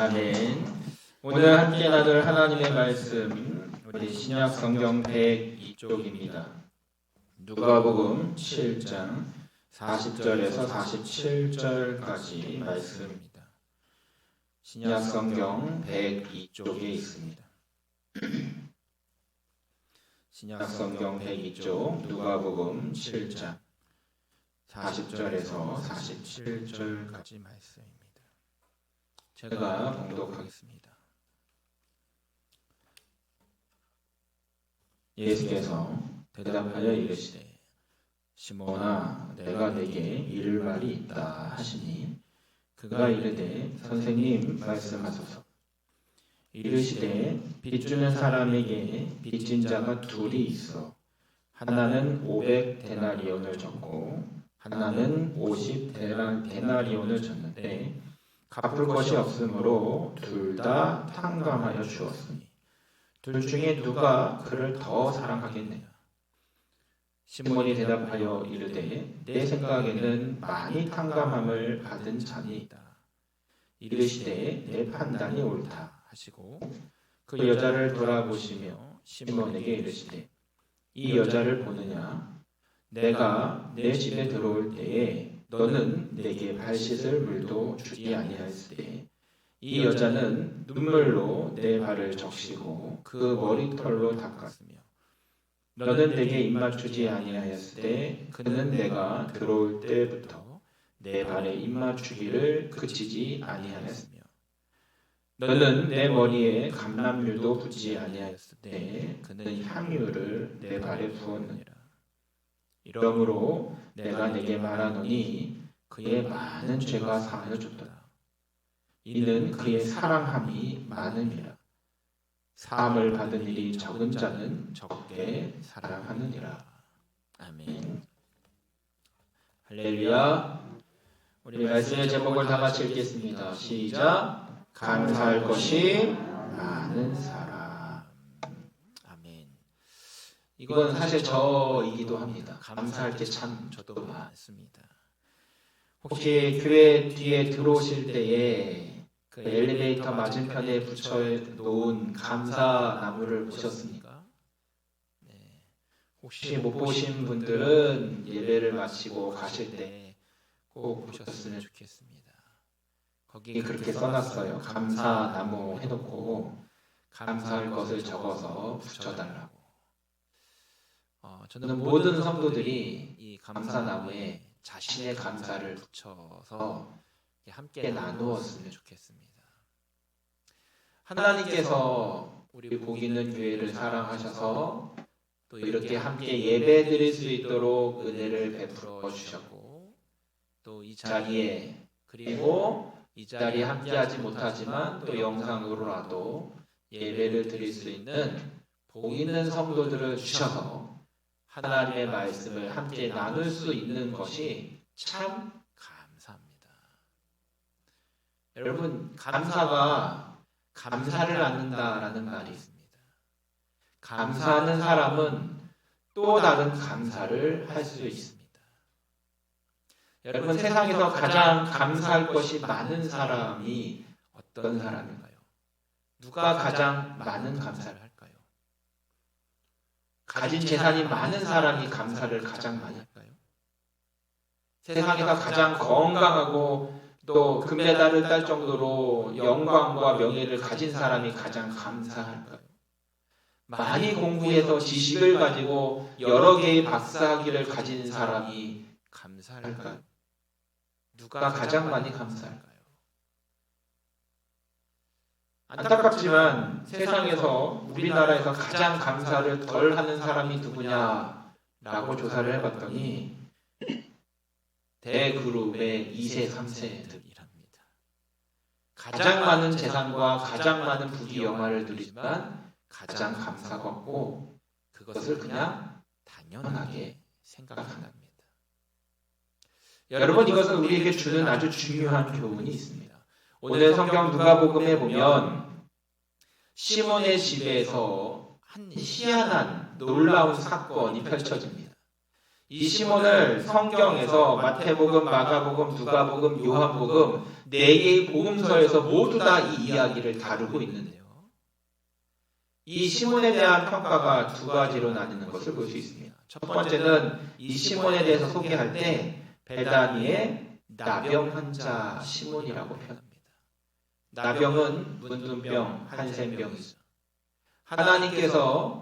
아멘. 오늘 함께 나눌 하나님의 말씀 우리 신약 성경 102쪽입니다. 누가복음 7장 40절에서 47절까지 말씀입니다. 신약 성경 102쪽에 있습니다. 신약 성경 102쪽 누가복음 7장 40절에서 47절까지 말씀입니다. 제가 봉독하겠습니다. 예수께서 대답하여 이르시되 시몬아 내가 네게 이를 말이 있다 하시니 그가 이르되 선생님 말씀하소서. 이르시되 빚주는 사람에게 빚진 자가 둘이 있어 하나는 500데나리온을 줬고 하나는 50데나리온을 줬는데 갚을 것이 없으므로 둘 다 탕감하여 주었으니 둘 중에 누가 그를 더 사랑하겠느냐. 시몬이 대답하여 이르되 내 생각에는 많이 탕감함을 받은 자니이다. 이르시되 내 판단이 옳다 하시고 그 여자를 돌아보시며 시몬에게 이르시되 이 여자를 보느냐. 내가 내 집에 들어올 때에 너는 내게 발 씻을 물도 주지 아니하였으되 이 여자는 눈물로 내 발을 적시고 그 머리털로 닦았으며 너는 내게 입맞추지 아니하였으되 그는 내가 들어올 때부터 내 발에 입맞추기를 그치지 아니하였으며 너는 내 머리에 감람유도 붓지 아니하였으되 그는 향유를 내 발에 부었느니라. 이러므로 내가 내게 말하노니 그의 많은 죄가 사하여졌도다. 이는 그의 사랑함이 많음이라. 사함을 받은 일이 적은 자는 적게 사랑하느니라. 아멘. 할렐루야. 우리 말씀의 제목을 다 같이 읽겠습니다. 시작. 감사할 것이 많은 사람. 이건 사실 저이기도 합니다. 감사할 게 참 저도 많습니다. 혹시 교회 뒤에 들어오실 때에 그 엘리베이터 맞은편에 붙여 놓은 감사나무를 보셨습니까? 네. 혹시 못 보신 분들은 예배를 마치고 가실 때 꼭 보셨으면 좋겠습니다. 거기 그렇게 써놨어요. 감사나무 해놓고 감사할 것을 적어서 붙여달라고. 저는 모든 성도들이 이 감사나무에 자신의 감사를 붙여서 함께 나누었으면 좋겠습니다. 하나님께서 우리 복 있는 교회를 사랑하셔서 또 이렇게 함께 예배 드릴 수 있도록 은혜를 베풀어 주셨고 또 이 자리에 그리고 이 자리에 함께하지 못하지만 또 영상으로라도 예배를 드릴 수 있는 복 있는 성도들을 주셔서 하나님의 말씀을 함께 나눌 수 있는 것이 참 감사합니다. 여러분, 감사가 감사를 낳는다라는 말이 있습니다. 감사하는 사람은 또 다른 감사를 할 수 있습니다. 여러분, 세상에서 가장 감사할 것이 많은 사람이 어떤 사람인가요? 누가 가장 많은 감사를 할까요? 가진 재산이 많은 사람이 감사를 가장 많이 할까요? 세상에서 가장 건강하고 또 금메달을 딸 정도로 영광과 명예를 가진 사람이 가장 감사할까요? 많이 공부해서 지식을 가지고 여러 개의 박사학위를 가진 사람이 감사할까요? 누가 가장 많이 감사할까요? 안타깝지만 세상에서 우리나라에서 가장 감사를 덜 하는 사람이 누구냐라고 조사를 해봤더니 대그룹의 2세, 3세들이랍니다. 가장 많은 재산과 가장 많은 부귀 영화를 누리지만 가장 감사가 없고 그것을 그냥 당연하게 생각한답니다. 여러분, 이것은 우리에게 주는 아주 중요한 교훈이 있습니다. 오늘 성경 누가복음에 보면 시몬의 집에서 한 희한한 놀라운 사건이 펼쳐집니다. 이 시몬을 성경에서 마태복음, 마가복음, 누가복음, 요한복음 4개의 복음서에서 모두 다 이 이야기를 다루고 있는데요. 이 시몬에 대한 평가가 두 가지로 나뉘는 것을 볼 수 있습니다. 첫 번째는 이 시몬에 대해서 소개할 때 베다니의 나병 환자 시몬이라고 표현합니다. 나병은 문둥병, 한센병이죠. 하나님께서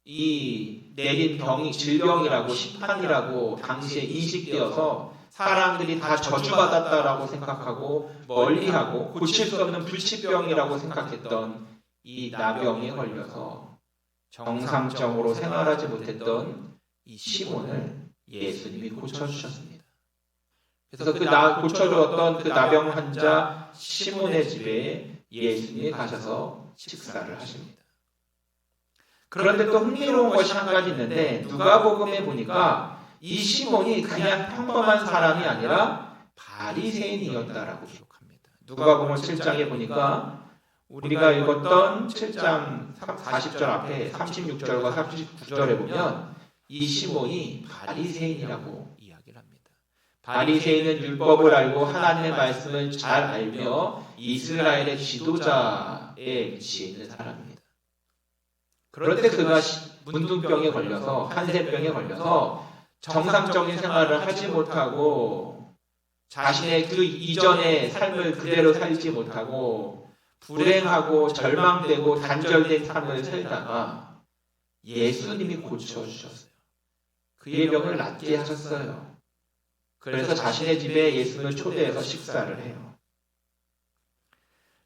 이 내린 병이 질병이라고 심판이라고 당시에 인식되어서 사람들이 다 저주받았다라고 생각하고 멀리하고 고칠 수 없는 불치병이라고 생각했던 이 나병에 걸려서 정상적으로 생활하지 못했던 이 시몬을 예수님이 고쳐주셨습니다. 그래서 고쳐주었던 그 나병 환자 시몬의 집에 예수님이 가셔서 식사를 하십니다. 그런데 또 흥미로운 것이 한 가지 있는데 누가복음에 보니까 이 시몬이 그냥 평범한 사람이 아니라 바리새인이었다라고 기록합니다. 누가복음 7장에 보니까 우리가 읽었던 7장 40절 앞에 36절과 39절에 보면 이 시몬이 바리새인이라고 이야기를 합니다. 바리새인은 율법을 알고 하나님의 말씀을 잘 알며 이스라엘의 지도자에 위치해 있는 사람입니다. 그런데 그가 문둥병에 걸려서 한센병에 걸려서 정상적인 생활을 하지 못하고 자신의 그 이전의 삶을 그대로 살지 못하고 불행하고 절망되고 단절된 삶을 살다가 예수님이 고쳐주셨어요. 그의 병을 낫게 하셨어요. 그래서 자신의 집에 예수님을 초대해서 식사를 해요.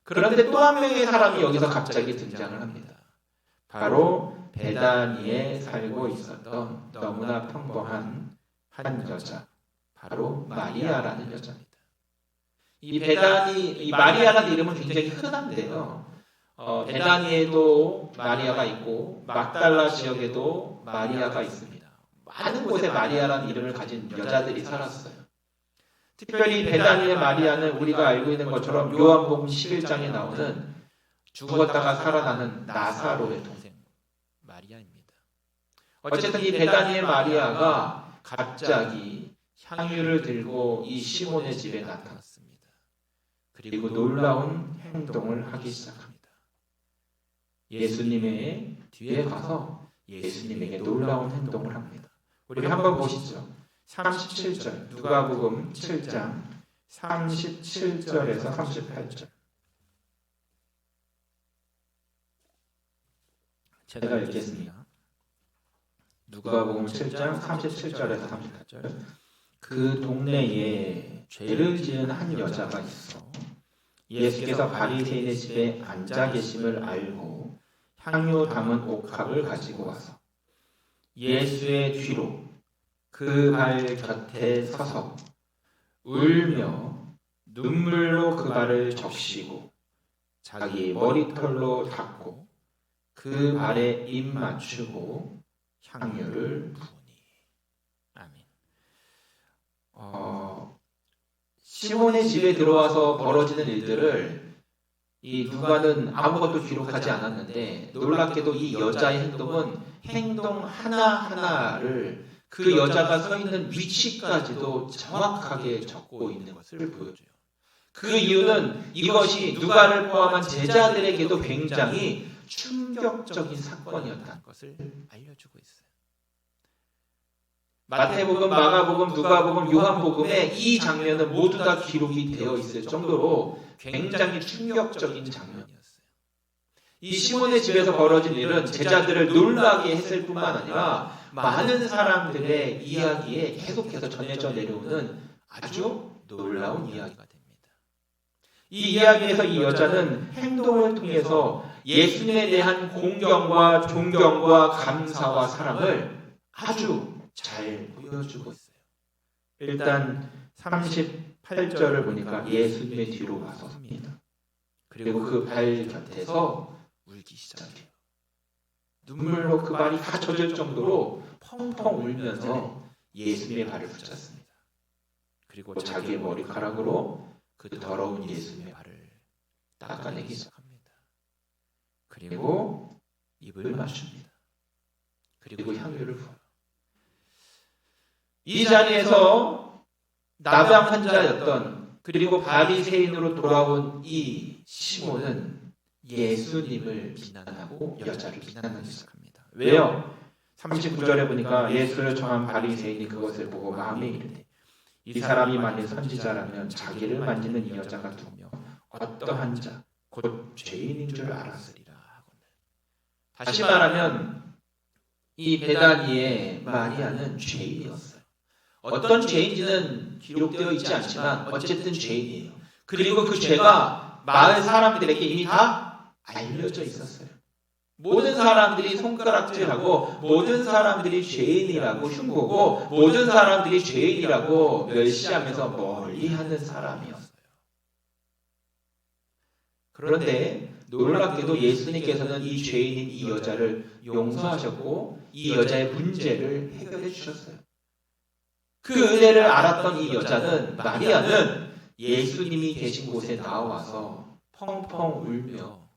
그런데 또 한 명의 사람이 여기서 갑자기 등장을 합니다. 바로 베다니에 살고 있었던 너무나 평범한 한 여자, 바로 마리아라는 여자입니다. 이 마리아라는 이름은 굉장히 흔한데요. 베다니에도 마리아가 있고 막달라 지역에도 마리아가 있습니다. 많은 곳에 마리아라는 이름을 가진 여자들이 살았어요. 특별히 베다니의 마리아는 우리가 알고 있는 것처럼 요한복음 11장에 나오는 죽었다가 살아나는 나사로의 동생 마리아입니다. 어쨌든 이 베다니의 마리아가 갑자기 향유를 들고 이 시몬의 집에 나타났습니다. 그리고 놀라운 행동을 하기 시작합니다. 예수님의 뒤에 가서 예수님에게 놀라운 행동을 합니다. 우리 한번 보시죠. 37절, 누가복음 7장 37절에서 38절. 제가 읽겠습니다. 누가복음 7장 37절에서 38절. 그 동네에 죄를 지은 한 여자가 있어 예수께서 바리새인의 집에 앉아 계심을 알고 향유 담은 옥합을 가지고 와서 예수의 뒤로 그 발 곁에 서서 울며 눈물로 그 발을 적시고 자기 머리털로 닦고 그 발에 입 맞추고 향유를 부으니. 아멘. 시몬의 집에 들어와서 벌어지는 일들을 이 누가는 아무것도 기록하지 않았는데 놀랍게도 이 여자의 행동 하나하나를 그 여자가 서 있는 위치까지도 정확하게 적고 있는 것을 보여줘요. 그 이유는 이것이 누가를 포함한 제자들에게도 굉장히 충격적인 사건이었다는 것을 알려주고 있어요. 마태복음, 마가복음, 누가복음, 요한복음에 이 장면은 모두 다 기록이 되어 있을 정도로 굉장히 충격적인 장면이었어요. 이 시몬의 집에서 벌어진 일은 제자들을 놀라게 했을 뿐만 아니라 많은 사람들의 이야기에 계속해서 전해져 내려오는 아주 놀라운 이야기가 됩니다. 이 이야기에서 이 여자는 행동을 통해서 예수님에 대한 공경과 존경과 감사와 사랑을 아주 잘 보여주고 있어요. 일단 38절을 보니까 예수님의 뒤로 와서 섭니다. 그리고 그 발 곁에서 울기 시작해요. 눈물로 그 발이 다 젖을 정도로 펑펑 울면서 예수님의 발을 붙잡습니다. 그리고 자기의 머리카락으로 그 더러운 예수님의 발을 닦아내기 시작합니다. 그리고 입을 맞춥니다. 그리고 향유를 부어요. 이 자리에서 나병 환자였던 그리고 바리새인으로 돌아온 이 시몬은 예수님을 비난하고 여자를 비난하기 시작합니다. 왜요? 39절에 보니까 예수를 청한 바리새인이 그것을 보고 마음에 이르되 이 사람이 만일 선지자라면 자기를 만지는 이 여자가 누구며 어떠한 자 곧 죄인인 줄 알았으리라 하거늘. 다시 말하면 이 베다니의 마리아는 죄인이었어요. 어떤 죄인지는 기록되어 있지 않지만 어쨌든 죄인이에요. 그리고 그 죄가 마을 사람들에게 이미 다 알려져 있었어요. 모든 사람들이 손가락질하고 모든 사람들이 죄인이라고 흉보고 모든 사람들이 죄인이라고 멸시하면서 멀리하는 사람이었어요. 그런데 놀랍게도 예수님께서는 이 죄인인 이 여자를 용서하셨고 이 여자의 문제를 해결해 주셨어요. 그 은혜를 알았던 이 여자는 마리아는 예수님이 계신 곳에 나와서 펑펑 울며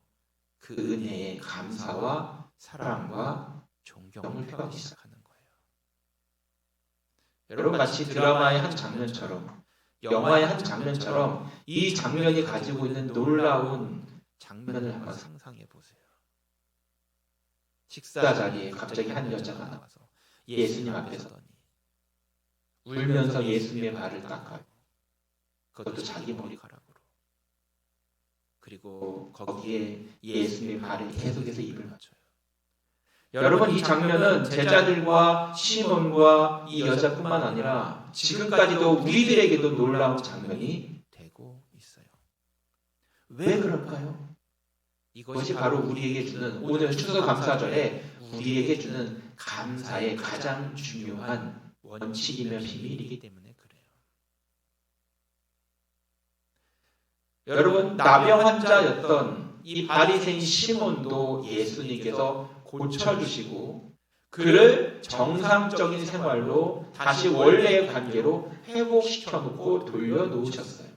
그 은혜에 감사와 사랑과 존경을 표하기 시작하는 거예요. 여러분 마치 드라마의 한 장면처럼 영화의 한 장면처럼 이 장면이 가지고 있는 놀라운 장면을 한번 상상해 보세요. 식사 자리에 갑자기 한 여자가 나와서 예수님 앞에 서더니 울면서 예수님의 발을 닦아요. 그것도 자기 머리카락으로. 그리고 거기에 예수님의 발을 계속해서 입을 맞춰요. 여러분 이 장면은 제자들과 시몬과 이 여자뿐만 아니라 지금까지도 우리들에게도 놀라운 장면이 되고 있어요. 왜 그럴까요? 이것이 바로 우리에게 주는 오늘 추수감사절에 우리에게 주는 감사의 가장 중요한 원칙이며 비밀이기 때문에 그래요. 여러분 나병 환자였던 이 바리새인 시몬도 예수님께서 고쳐주시고 그를 정상적인 생활로 다시 원래의 관계로 회복시켜놓고 돌려놓으셨어요.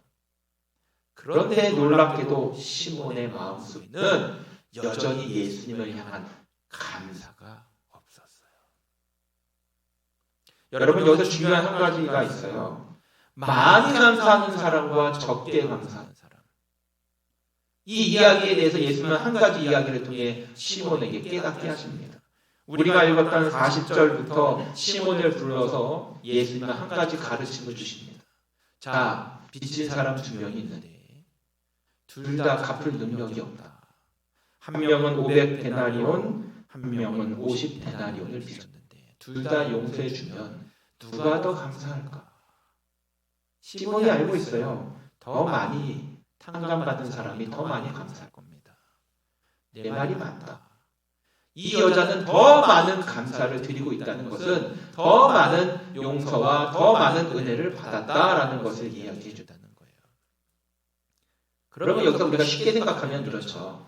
그런데 놀랍게도 시몬의 마음속에는 여전히 예수님을 향한 감사가 없었어요. 여러분 여기서 중요한 한 가지가 있어요. 많이 감사하는 사람과 적게 감사하는 사람. 이 이야기에 대해서 예수님은 한 가지 이야기를 통해 시몬에게 깨닫게 하십니다. 우리가 읽었던 40절부터 시몬을 불러서 예수님은 한 가지 가르침을 주십니다. 자, 빚진 사람 2명이 있는데 둘 다 갚을 능력이 없다. 한 명은 500데나리온, 한 명은 50데나리온을 빚었는데 둘 다 용서해 주면 누가 더 감사할까? 시몬이 알고 있어요. 더 많이 탕감받은 사람이 더 많이 감사할 겁니다. 내 말이 맞다. 이 여자는 더 많은 감사를 드리고 있다는 것은 더 많은 용서와 더 많은 은혜를 받았다라는 것을 이야기해 준다는 거예요. 그러면 여기서 우리가 쉽게 생각하면 그렇죠.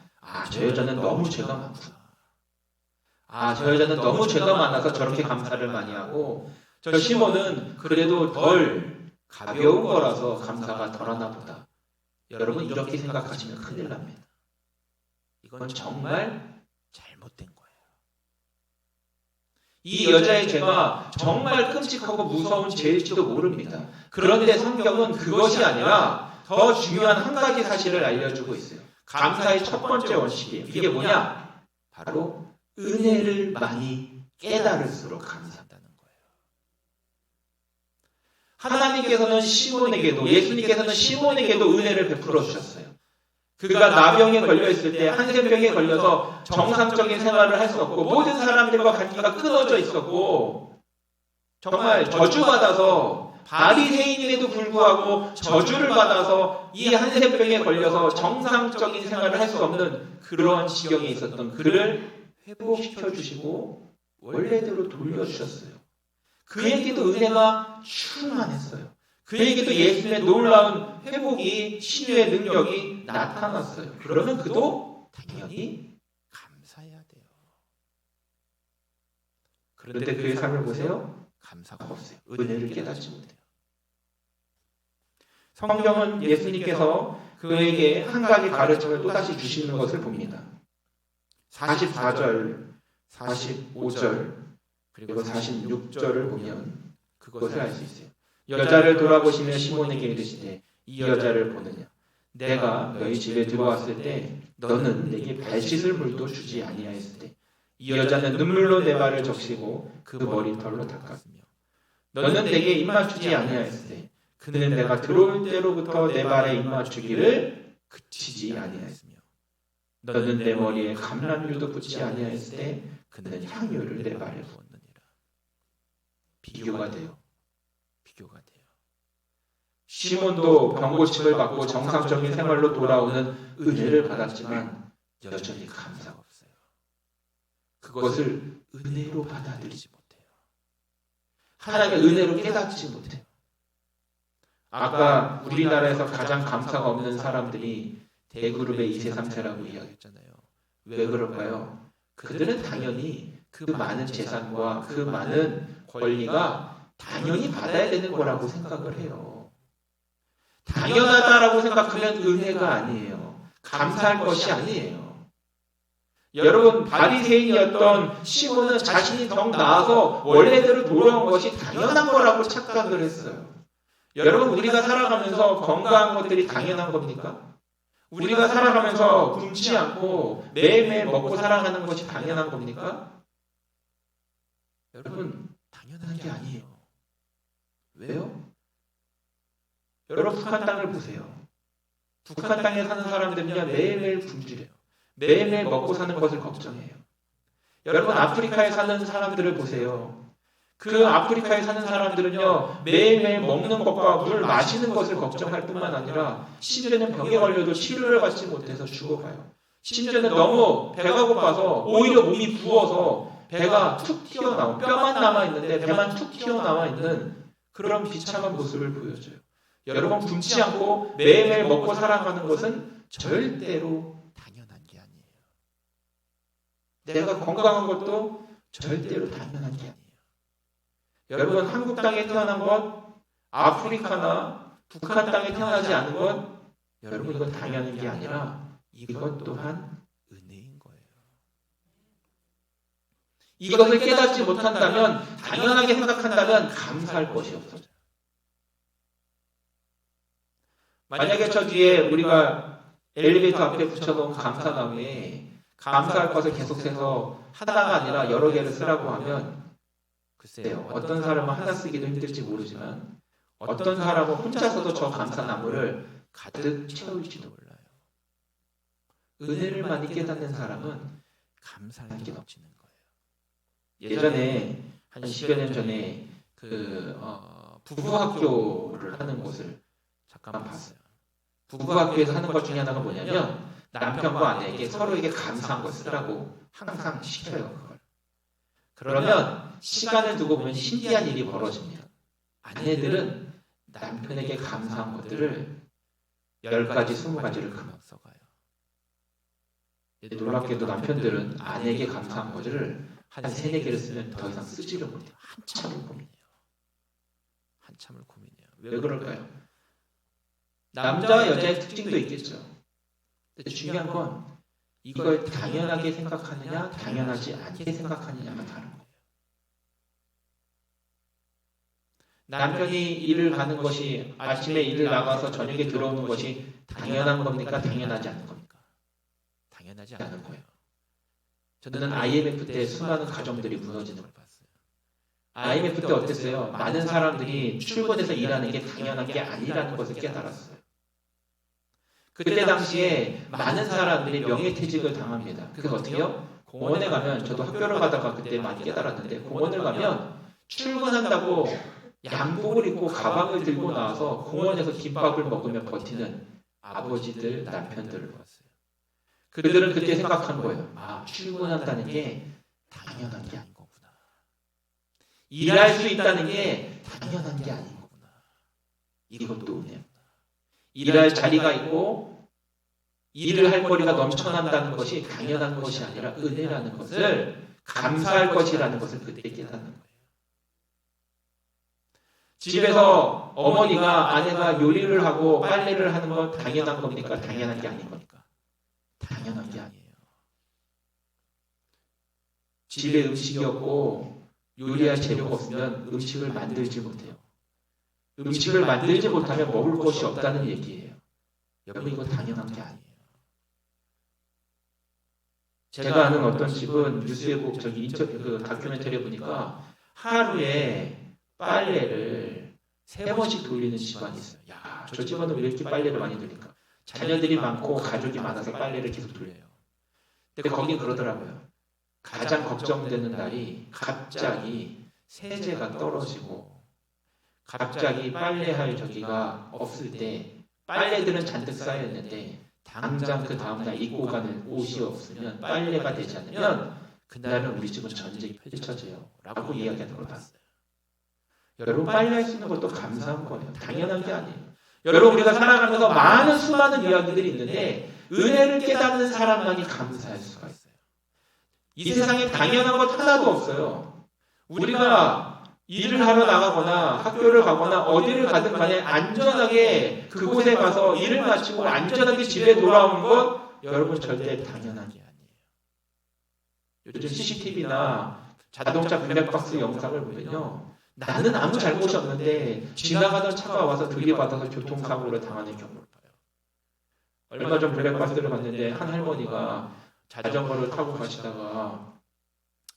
저 여자는 너무 죄가 많구나. 저 여자는 너무 죄가 많아서 저렇게 감사를 많이 하고 저 시몬은 그래도 덜 가벼운 거라서 감사가 덜하나 보다. 여러분 이렇게 생각하시면 큰일 납니다. 이건 정말 잘못된 거예요. 이 여자의 죄가 정말 끔찍하고 무서운 죄일지도 모릅니다. 그런데 성경은 그것이 아니라 더 중요한 한 가지 사실을 알려주고 있어요. 감사의 첫 번째 원칙이에요. 이게 뭐냐? 바로 은혜를 많이 깨달을수록 감사한다는 거예요. 하나님께서는 시몬에게도 예수님께서는 시몬에게도 은혜를 베풀어 주셨어요. 그가 나병에 걸려있을 때 한센병에 걸려서 정상적인 생활을 할 수 없고 모든 사람들과 관계가 끊어져 있었고 정말 저주받아서 바리새인임에도 불구하고 저주를 받아서 이 한센병에 걸려서 정상적인 생활을 할 수 없는 그러한 지경에 있었던 그를 회복시켜 주시고 원래대로 돌려주셨어요. 그에게도 은혜가 충만했어요. 그에게도 예수님의 놀라운 회복이 치유의 능력이 나타났어요. 그러면 그도 당연히 감사해야 돼요. 그런데 그의 삶을 보세요. 감사가 없어요. 은혜를 깨닫지 못해요. 성경은 예수님께서 그에게 한 가지 가르침을 또다시 주시는 것을 봅니다. 44절, 45절, 그리고 46절을 보면 그것을 알 수 있어요. 여자를 돌아보시며 시몬에게 이르시되 이 여자를 보느냐? 내가 너희 집에 들어왔을 때 너는 내게 발씻을 물도 주지 아니하였을 때 이 여자는 눈물로 내 발을 적시고 그 머리털로 닦았으며 너는 내게 입맞추지 아니하였을 때 그는 내가 들어올 때로부터 내 발에 입맞추기를 그치지 아니하였으며 너는 내 머리에 감람유도 붙지 아니하였을 때 그는 향유를 내 발에 부었느니라. 비교가 돼요. 비교가 돼요. 시몬도 병고침을 받고 정상적인 생활로 돌아오는 은혜를 받았지만 여전히 감사가 없어요. 그것을 은혜로 받아들이지 못해요. 하나님의 은혜로 깨닫지 못해요. 아까 우리나라에서 가장 감사가 없는 사람들이 대그룹의 2세, 3세라고 이야기했잖아요. 왜 그럴까요? 그들은 당연히 그 많은 재산과 그 많은 권리가 당연히 받아야 되는 거라고 생각을 해요. 당연하다라고 생각하면 은혜가 아니에요. 감사할 것이 아니에요. 여러분, 바리새인이었던 시몬은 자신이 더 나아서 원래대로 돌아온 것이 당연한 거라고 착각을 했어요. 여러분, 우리가 살아가면서 건강한 것들이 당연한 겁니까? 우리가 살아가면서 굶지 않고 매일매일 먹고 살아가는 것이 당연한 겁니까? 여러분, 당연한 게 아니에요. 왜요? 여러분, 북한 땅을 보세요. 북한 땅에 사는 사람들은요, 매일매일 굶주려요. 매일매일 먹고 사는 것을 걱정해요. 여러분, 아프리카에 사는 사람들을 보세요. 그 아프리카에 사는 사람들은요, 매일매일 먹는 것과 물 마시는 것을 걱정할 뿐만 아니라 심지어는 병에 걸려도 치료를 받지 못해서 죽어가요. 심지어는 너무 배가 고파서 오히려 몸이 부어서 배가 툭 튀어나온, 뼈만 남아있는데 배만 툭 튀어나와있는 그런 비참한 모습을 보여줘요. 여러분, 굶지 않고 매일매일 먹고 살아가는 것은 절대로 당연한 게 아니에요. 내가 건강한 것도 절대로 당연한 게 아니에요. 여러분, 한국 땅에 태어난 것, 아프리카나 북한 땅에 태어나지 않은 것, 여러분, 이건 당연한 게 아니라 이것 또한 은혜인 거예요. 이것을 깨닫지 못한다면, 당연하게 생각한다면 감사할 것이 없어져요. 만약에 저 뒤에 우리가 엘리베이터 앞에 붙여놓은 감사나무에 감사할 것을 계속해서 하나가 아니라 여러 개를 쓰라고 하면 글쎄요, 어떤 사람은 하나 쓰기도 힘들지 모르지만 어떤 사람은 혼자서도 저 감사나무를 가득 채울지도 몰라요. 은혜를 많이 깨닫는 사람은 감사할 게 넘치는 거예요. 예전에 한 10여 년 전에 부부학교를 하는 곳을 잠깐 봤어요. 부부학교에서 하는 것 중에 하나가 뭐냐면 남편과 아내에게 서로에게 감사한 걸 쓰라고 항상 시켜요. 그걸. 그러면 시간을 두고 보면 신기한 일이 벌어집니다. 아내들은 남편에게 감사한 것들을 10가지, 20가지를 금방 써가요. 놀랍게도 남편들은 아내에게 감사한 것들을 한 3, 4개를 쓰면 더 이상 쓰지를 못해요. 한참을 고민해요. 한참을 고민해요. 왜 그럴까요? 남자와 여자의 특징도 있겠죠. 근데 중요한 건 이걸 당연하게 생각하느냐, 당연하지 않게 생각하느냐가 다른 거예요. 남편이 일을 가는 것이 아침에 일을 나가서 저녁에 들어오는 것이 당연한 겁니까? 당연하지 않은 겁니까? 당연하지 않은 거예요. 저는 IMF 때 수많은 가정들이 무너지는 걸 봤어요. IMF 때 어땠어요? 많은 사람들이 출근해서 일하는 게 당연한 게 아니라는 것을 깨달았어요. 그때 당시에 많은 사람들이 명예퇴직을 당합니다. 그래서 어떻게요? 공원에 가면, 저도 학교를 가다가 그때 많이 깨달았는데, 공원을 가면 출근한다고 양복을 입고 가방을 들고 나와서 공원에서 김밥을 먹으며 버티는 아버지들, 남편들을 봤어요. 그들은 그때 생각한 거예요. 아, 출근한다는 게 당연한 게 아닌 거구나. 일할 수 있다는 게 당연한 게 아닌 거구나. 이것도 은혜구나. 일할 자리가 있고 일을 할 거리가 넘쳐난다는 것이 당연한 것이 아니라 은혜라는 것을, 감사할 것이라는 것을 그때 깨닫는 거예요. 집에서 어머니가, 아내가 요리를 하고 빨래를 하는 건 당연한 겁니까? 당연한 게 아닌 겁니까? 당연한 게 아니에요. 집에 음식이 없고 요리할 재료가 없으면 음식을 만들지 못해요. 음식을 만들지 못하면 먹을 것이 없다는 얘기예요. 여러분, 이거 당연한 게 아니에요. 제가 아는 어떤 집은 뉴스에 그 다큐멘터리에 보니까 하루에 빨래를 3번씩 돌리는 집안이 있어요. 야, 저 집안은 왜 이렇게 빨래를 많이 돌릴까? 자녀들이 많고 가족이 많아서 빨래를 계속 돌려요. 근데 거긴 그러더라고요. 가장 걱정되는 날이 갑자기 세제가 떨어지고 갑자기 빨래할 저기가 없을 때 빨래들은 잔뜩 쌓여있는데 당장 그 다음날 입고 가는 옷이 없으면 빨래가 되지 않으면 그날은 우리 집은 전쟁이 펼쳐져요 라고 이야기하는 걸 봤어요. 여러분, 빨래할 수 있는 것도 감사한 거예요. 당연한 게 아니에요. 여러분, 우리가 살아가면서 많은 수많은 이야기들이 있는데 은혜를 깨닫는 사람만이 감사할 수가 있어요. 이 세상에 당연한 것 하나도 없어요. 우리가 일을 하러 나가거나 학교를 가거나 어디를 가든 간에 안전하게 그곳에 가서 일을 마치고 안전하게 집에 돌아오는 것, 여러분, 절대 당연한 게 아니에요. 요즘 CCTV나 자동차 블랙박스 영상을 보면요, 나는 아무 잘못이 없는데 지나가던 차가 와서 들이받아서 교통사고를 당하는 경우를 봐요. 얼마 전 블랙박스를 봤는데 한 할머니가 자전거를 타고 가시다가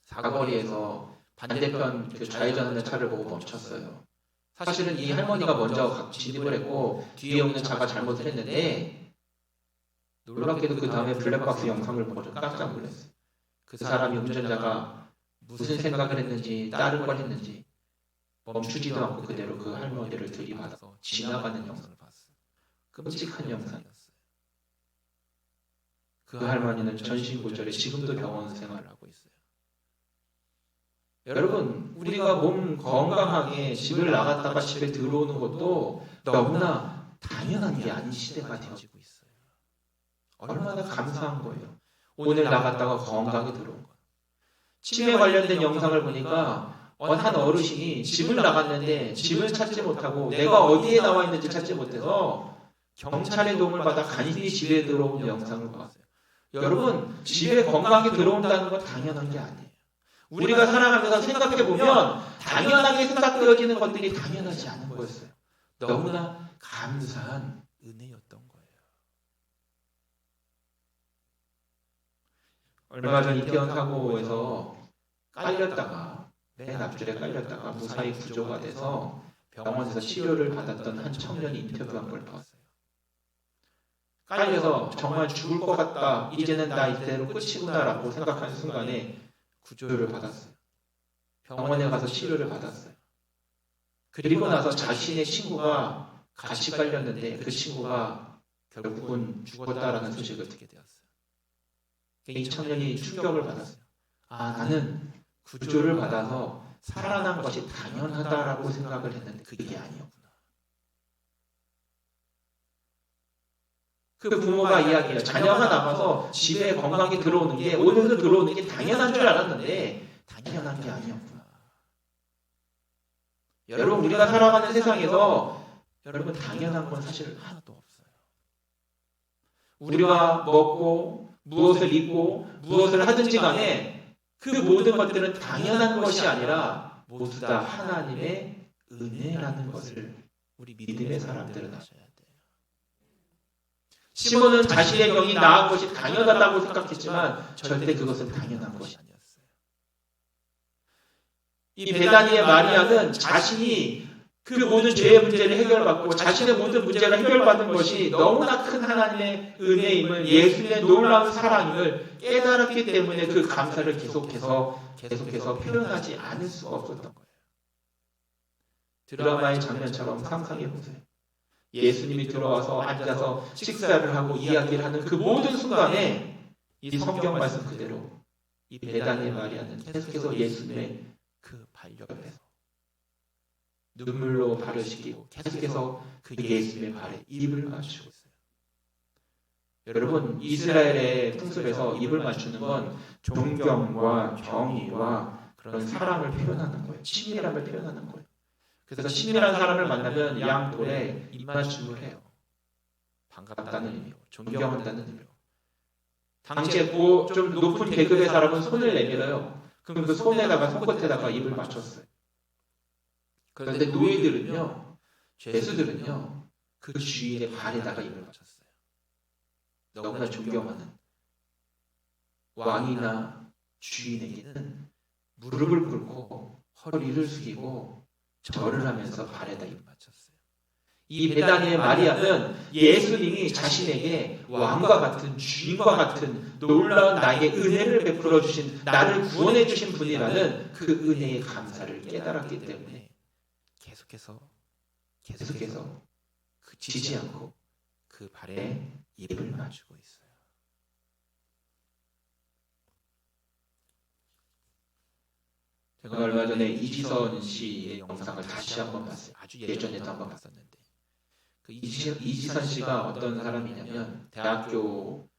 사거리에서 반대편 그 좌회전하는 차를 보고 멈췄어요. 사실은 이 할머니가 먼저 진입을 했고 뒤에 오는 차가 잘못을 했는데 놀랍게도 그 다음에 블랙박스 영상을 보고 좀 깜짝 놀랐어요. 그 사람이 운전자가 무슨 생각을 했는지 다른 걸 했는지 멈추지도 않고 그대로 그 할머니를 들이받아서 지나가는 영상을 봤어요. 끔찍한 영상이었어요. 그 할머니는 전신고절에 지금도 병원 생활을 하고 있어요. 여러분, 우리가 몸 건강하게 집을 나갔다가 집에 들어오는 것도 너무나 당연한 게 아닌 시대가 되어지고 있어요. 얼마나 감사한 거예요. 오늘 나갔다가 건강하게 들어온 거예요. 치매 관련된 영상을 보니까 한 어르신이 집을 나갔는데 집을 찾지 못하고 내가 어디에 나와 있는지 찾지 못해서 경찰의 도움을 받아 간신히 집에 들어온 영상을 봤어요. 여러분, 집에 건강하게 들어온다는 건 당연한 게 아니에요. 우리가 살아가면서 생각해보면 당연하게 생각되어지는 것들이 당연하지 않은 거였어요. 너무나 감사한 은혜였던 거예요. 얼마 전 이태원 사고에서 깔렸다가 맨 앞줄에 깔렸다가 무사히 구조가 돼서 병원에서 치료를 받았던 한 청년이 인터뷰한 걸 봤어요. 깔려서 정말 죽을 것 같다, 이제는 나 이대로 끝이구나 라고 생각하는 순간에 구조를 받았어요. 병원에 가서 치료를 받았어요. 그리고 나서 자신의 친구가 같이 깔렸는데 그 친구가 결국은 죽었다라는 소식을 듣게 되었어요. 이 청년이 충격을 받았어요. 나는 구조를 받아서 살아난 것이 당연하다라고 생각을 했는데 그게 아니었구나. 그 부모가 이야기해요. 자녀가 남아서 집에 건강하게 들어오는 게, 오늘도 들어오는 게 당연한 줄 알았는데 당연한 게 아니었구나. 여러분, 우리가 살아가는 세상에서 여러분, 당연한 건 사실 하나도 없어요. 우리가 먹고 무엇을 입고 무엇을 하든지 간에 그 모든 것들은 당연한 것이 아니라 모두 다 하나님의 은혜라는 것을 우리 믿음의 사람들은 아셔야 돼요. 시몬은 자신의 병이 나은 것이 당연하다고 생각했지만 절대 그것은 당연한 것이 아니었어요. 이 베다니의 마리아는 자신이 그 모든 죄의 문제를 해결받고 자신의 모든 문제가 해결받은 것이 너무나 큰 하나님의 은혜임을, 예수의 놀라운 사랑임을 깨달았기 때문에 그 감사를 계속해서 표현하지 않을 수가 없었던 거예요. 드라마의 장면처럼 상상해 보세요. 예수님이 들어와서 앉아서 식사를 하고 이야기를 하는 그 모든 순간에 이 성경 말씀 그대로 이 베다니의 마리아는 계속해서 예수님의 그 발 옆에서 눈물로 발을 씻기고 계속해서 그 예수님의 발에 입을 맞추고 있어요. 여러분, 이스라엘의 풍습에서 입을 맞추는 건 존경과 경의와 그런 사랑을 표현하는 거예요. 친밀함을 표현하는 거예요. 그래서 친밀한 사람을 만나면 양볼에 입맞춤을 해요. 반갑다는 의미로, 존경한다는 의미로. 당시에 좀 높은 계급의 사람은 손을 내밀어요. 그럼 그 손에다가 손끝에다가 입을 맞췄어요. 그런데 노예들은요, 죄수들은요, 그 주인의 발에다가 입을 맞췄어요. 너무나 존경하는 왕이나 주인에게는 무릎을 꿇고 허리를 숙이고 절을 하면서 발에다 입을 맞췄어요. 이 베다니의 마리아는 예수님이 자신에게 왕과 같은 주인과 같은 놀라운 나에게 은혜를 베풀어 주신, 나를 구원해 주신 분이라는 그 은혜의 감사를 깨달았기 때문에 계속해서 지지 않고 그 발에 입을 맞추고 있어요. 제가 얼마 전에 이지선 씨의 영상을 다시 한번 봤어요. 아주 예전에도 한번 봤었는데, 그 이지선 씨가 어떤 사람이냐면 대학교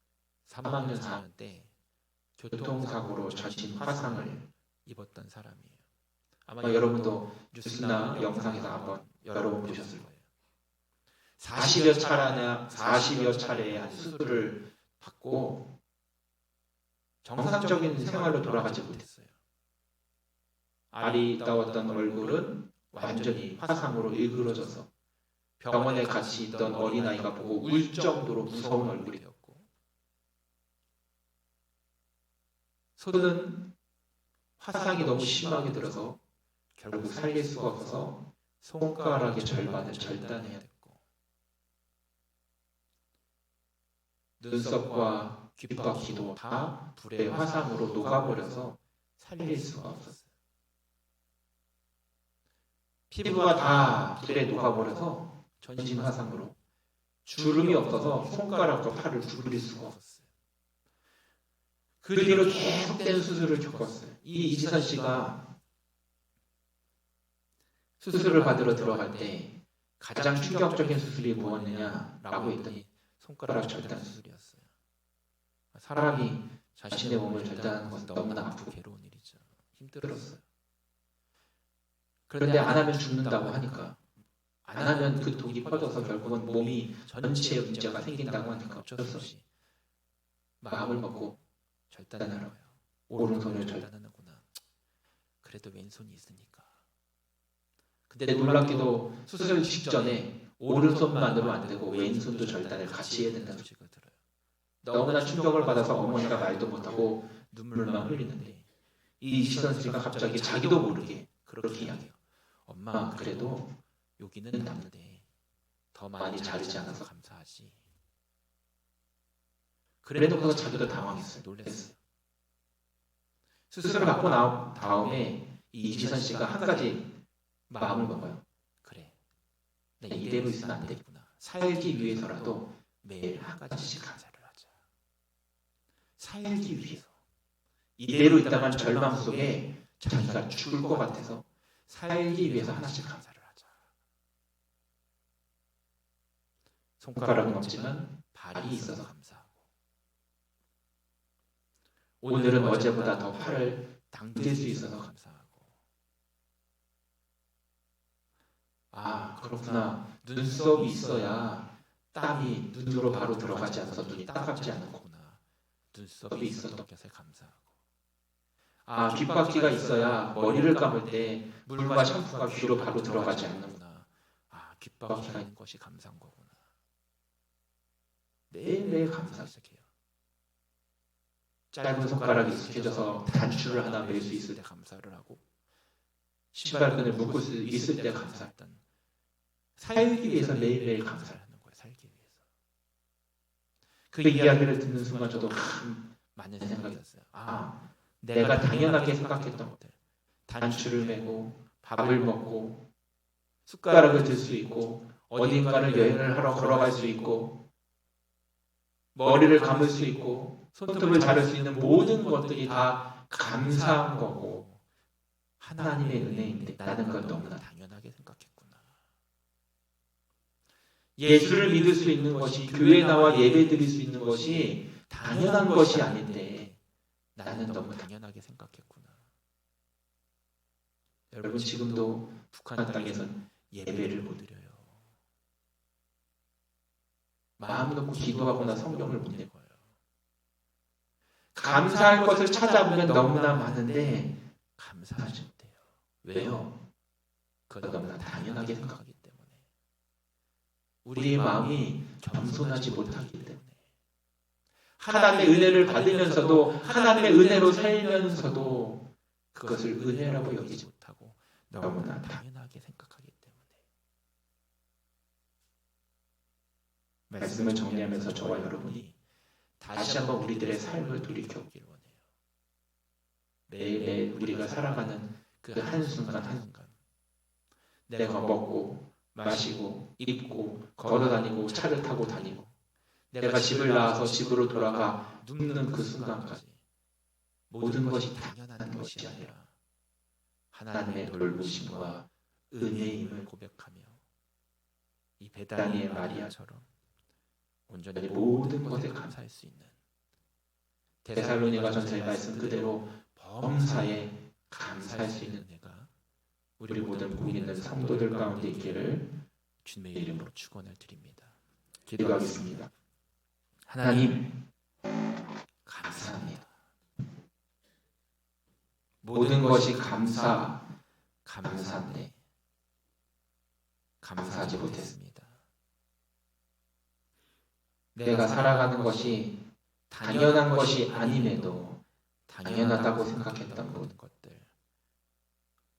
3학년 4학년 때 교통사고로 전신 화상을 입었던 사람이에요. 아마 여러분도 뉴스나 영상에서 한번 여러 번 보셨을 거예요. 40여 차례의 한 수술을 받고 정상적인 생활로 돌아가지 못했어요. 아리따웠던 얼굴은 완전히 화상으로 일그러져서 병원에 같이 있던 어린아이가 보고 울 정도로 무서운 얼굴이 되었고, 손은 화상이 너무 심하게 들어서 결국 살릴 수가 없어서 손가락의 절반을 절단해야 됐고, 눈썹과 귓바퀴도 다 불의 화상으로 녹아버려서 살릴 수가 없었어요. 피부가 다 불에 녹아버려서 전신 화상으로 주름이 없어서 손가락과 팔을 구부릴 수가 없었어요. 그 뒤로 계속된 수술을 겪었어요. 이 이지선 씨가 수술을 받으러 들어갈 때 가장 충격적인 수술이 무엇이냐라고 했더니 손가락 절단 수술이었어요. 사람이 자신의 몸을 절단하는 것은 너무나 아프고 괴로운 일이죠. 힘들었어요. 그런데 안 하면 죽는다고 하니까, 안 하면 그 독이 퍼져서 결국은 몸이 전체에 문제가 생긴다고 하니까 어쩔 수 없이 마음을 먹고 절단을 해요. 오른손을 절단하는구나. 그래도 왼손이 있으니까. 근데 놀랍게도 수술 직전에 오른손만으로 안 되고 왼손도 절단을 같이 해야 된다는 소식을 들어요. 너무나 충격을 받아서 어머니가 말도 못하고 눈물만 흘리는데, 이 이지선 씨가 갑자기 자기도 모르게 그렇게 이야기해요. 엄마, 그래도 여기는 남는데 더 많이 자르지 않아서 감사하지. 그래놓고서 자기도 당황했어요. 놀랐어요. 수술을 받고 나온 다음에 이 이지선 씨가 한 가지 마음을 먹어요. 그래, 나 이대로 있으면 안 되겠구나. 살기 위해서라도 매일 한 가지씩 감사를 하자. 살기 위해서. 이대로 있다간 절망 속에 자기가 죽을 것 같아서 살기 위해서 하나씩 감사를 하자. 손가락은 없지만 발이 있어서 감사하고, 오늘은 어제보다 더 팔을 당길 수 있어서 감사하고, 아, 그렇구나. 눈썹이 있어야 땀이 눈으로 바로 들어가지 않아서 눈이 따갑지 않구나. 눈썹이 있어서 것에 감사하고, 아, 귓바퀴가 있어야 머리를 감을 때 물과 샴푸가 귀로 바로 들어가지 않는구나. 아, 귓바퀴가 있는 것이 감사한 거구나. 매일매일 감사해요. 짧은 손가락이 익숙해져서 단추를 하나 맬 수 있을 때 감사를 하고, 신발끈을 묶을 수 있을 때 감사했던, 살기 위해서 매일매일 감사를 하는 거예요. 살기 위해서. 그 이야기를 듣는 순간 저도 많은 생각이 들었어요. 아, 내가 당연하게 생각했던 것들, 단추를 매고 밥을 먹고 숟가락을 들 수 있고 어딘가를 여행을 하러 걸어갈 수 있고 머리를 감을 수 있고 손톱을 자를 수 있는 모든 것들이 다 감사한 거고 하나님의 은혜인데 나는 그걸 너무나 당연하게 생각했구나. 예수를 믿을 수 있는 것이, 교회에 나와 예배 드릴 수 있는 것이 당연한 것이 아닌데 나는 너무 당연하게 생각했구나. 여러분, 지금도 북한 땅에선 예배를 못 드려요. 마음 놓고 기도하거나 성경을 못 읽어요. 감사할 것을 찾아보면 너무나 많은데 감사하지 못해요. 왜요? 그건 너무나 당연하게 생각하기 때문에. 우리의 마음이 겸손하지 못하기 때문에. 하나님의 은혜를 받으면서도 하나님의 은혜로 살면서도 그것을 은혜라고 여기지 못하고 너무나 당연하게 생각하기 때문에. 말씀을 정리하면서 저와 여러분이 다시 한번 우리들의 삶을 돌이켜보기를 원해요. 매일매일 우리가 살아가는 그 한순간 한순간 내가 먹고 마시고 입고 걸어다니고 차를 타고 다니고 내가 집을 나와서 집으로 돌아가 눕는 그 순간까지 모든 것이 당연한 것이 아니라 하나님의 돌보심과 은혜임을 고백하며 이 베다니의 마리아처럼 온전히 모든 것에 감사할 수 있는 데살로니가 전서의 말씀 그대로 범사에 감사할 수 있는 은혜가 우리 모든 복 있는 성도들 가운데 있기를 주님의 이름으로 축원을 드립니다. 기도하겠습니다. 하나님 감사합니다. 모든 것이 감사한데 감사하지 못했습니다. 내가 살아가는 것이 당연한 것이 아님에도 당연하다고 생각했던 모든 것들,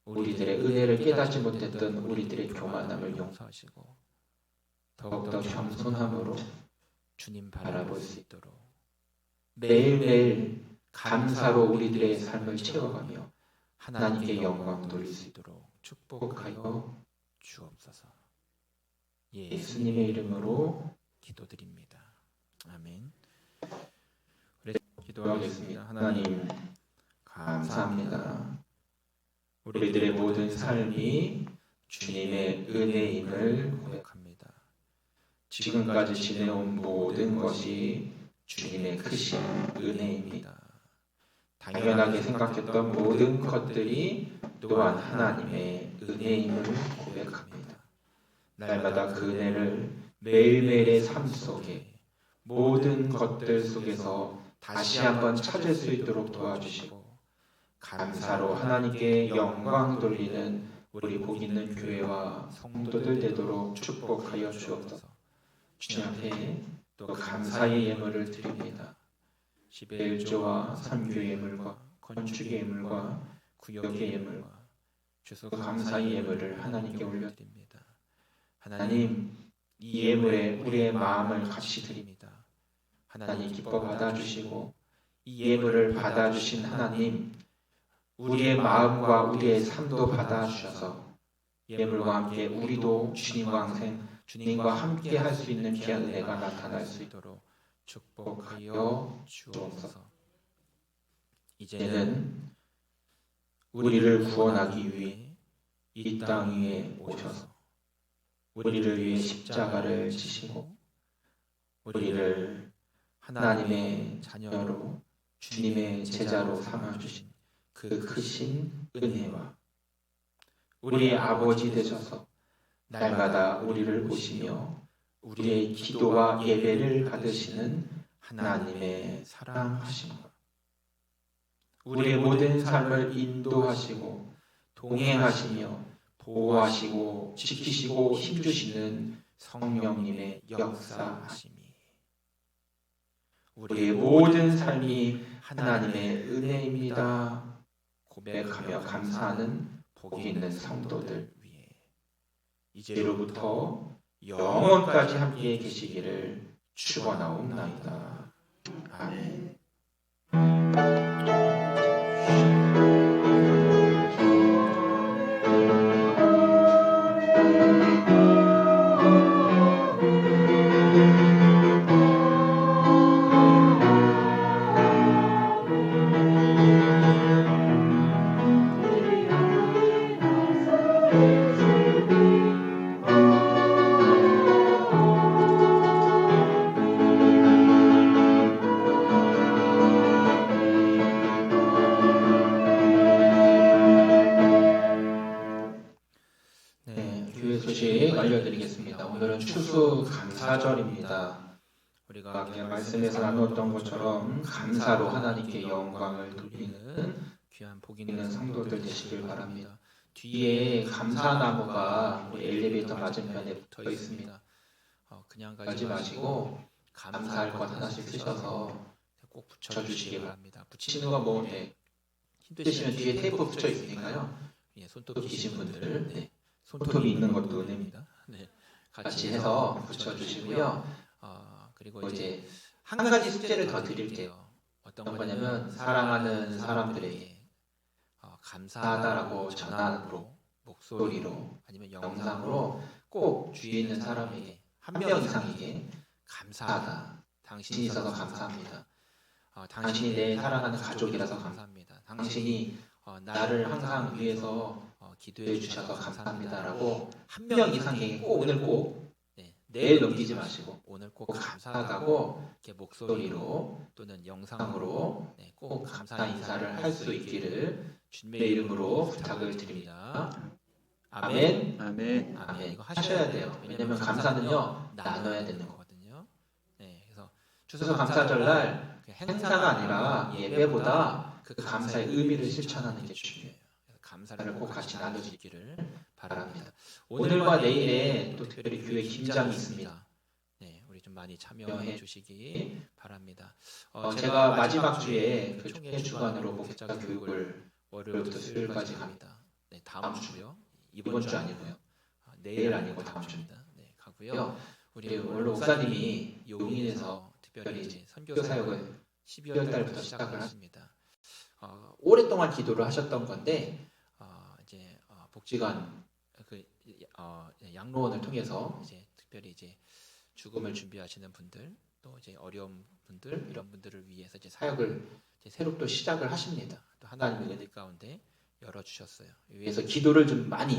우리들의 은혜를 깨닫지 못했던 우리들의 교만함을 용서하시고 더욱더 겸손함으로 주님 바라볼 수 있도록 매일매일 감사로 우리들의 삶을 채워가며 하나님께 영광 돌릴 수 있도록 축복하여 주옵소서. 예수님의 이름으로 기도드립니다. 아멘. 기도하겠습니다. 하나님 감사합니다. 우리들의 모든 삶이 주님의 은혜임을 고백합니다. 지금까지 지내온 모든 것이 주님의 크신 은혜입니다. 당연하게 생각했던 모든 것들이 또한 하나님의 은혜임을 고백합니다. 날마다 그 은혜를 매일매일의 삶 속에 모든 것들 속에서 다시 한번 찾을 수 있도록 도와주시고 감사로 하나님께 영광 돌리는 우리 복 있는 교회와 성도들 되도록 축복하여 주옵소서. 주님 앞에 또 감사의 예물을 드립니다. 11조와 선교의 예물과 건축의 예물과 구역의 예물과 주소 감사의 예물을 하나님께 올려드립니다. 하나님 이 예물에 우리의 마음을 같이 드립니다. 하나님 기뻐 받아주시고 이 예물을 받아주신 하나님 우리의 마음과 우리의 삶도 받아주셔서 예물과 함께 우리도 주님과 함께 할 수 있는 귀한 은혜가 나타날 수 있도록 축복하여 주옵소서. 이제는 우리를 구원하기 위해 이 땅 위에 오셔서 우리를 위해 십자가를 지시고 우리를 하나님의 자녀로 주님의 제자로 삼아주신 그 크신 은혜와 우리의 아버지 되셔서 날마다 우리를 보시며 우리의 기도와 예배를 받으시는 하나님의 사랑하심과 우리의 모든 삶을 인도하시고 동행하시며 보호하시고 지키시고 힘주시는 성령님의 역사하심이 우리의 모든 삶이 하나님의 은혜입니다. 고백하며 감사하는 복이 있는 성도들 위해 이제로부터 영원까지 함께 계시기를 축원하옵나이다. 아멘. 알려드리겠습니다. 오늘은 추수 감사절입니다. 우리가 그냥 말씀에서 나누었던 것처럼 감사로 하나님께 영광을 돌리는 귀한 복 있는 성도들 되시길 바랍니다. 뒤에 감사나무가 우리 엘리베이터 맞은편에 붙어 있습니다. 그냥 가지 마시고 감사할 것 하나씩 쓰셔서 꼭 붙여주시기 바랍니다. 붙이는 건 뭐 힘드시면 뒤에 테이프 붙여 있으니까요. 예, 손톱 기신 분들, 네, 손톱이 있는 것도 은혜입니다. 네, 같이 해서 붙여주시고요. 그리고 이제 한 가지 숙제를 더 드릴게요. 어떤 거냐면 사랑하는 사람들에게 감사하다라고 전화로, 목소리로 아니면 영상으로 꼭 주위에 있는 사람에게 한 명 이상에게 감사하다. 당신이 있어서 감사합니다. 당신이 내 사랑하는 가족이라서 감사합니다. 당신이 나를 항상 위해서 기도해 주셔서 감사합니다라고 한 명 이상에게 꼭 오늘 꼭 내일 넘기지 마시고 오늘 꼭 감사하다고 이렇게 목소리로 또는 영상으로 꼭 감사 인사를 할 수 있기를 주님의 이름으로 부탁을 드립니다. 아멘. 아멘. 아멘. 이거 하셔야 돼요. 왜냐하면 감사는요 나눠야 되는 거거든요. 네, 그래서 추수 감사절날 행사가 아니라 예배보다 그 감사의 의미를 실천하는 게 중요해요. 그래서 감사를 꼭 같이 나누시기를 바랍니다. 오늘과 내일에 또 특별히 교회 김장이 있습니다. 네, 우리 좀 많이 참여해 주시기 바랍니다. 제가 마지막 주에 그 총회 주관으로 목회자 교육을 월요일부터 수요일까지 합니다. 네, 다음 주요. 이번 주 아니고요. 내일 아니고 다음 주입니다. 네, 가고요. 우리 원로 목사님이 용인에서 특별히 이제 선교 사역을 12월 달부터 시작을 하십니다. 오랫동안 기도를 하셨던 건데 이제 복지관 그 양로원을 통해서 이제 특별히 이제 죽음을 준비하시는 분들 또 이제 어려운 분들 이런 분들을 위해서 이제 사역을 이제 새로 또 시작을 하십니다. 또 하나님의 은혜 가운데 열어 주셨어요. 위해서 기도를 좀 많이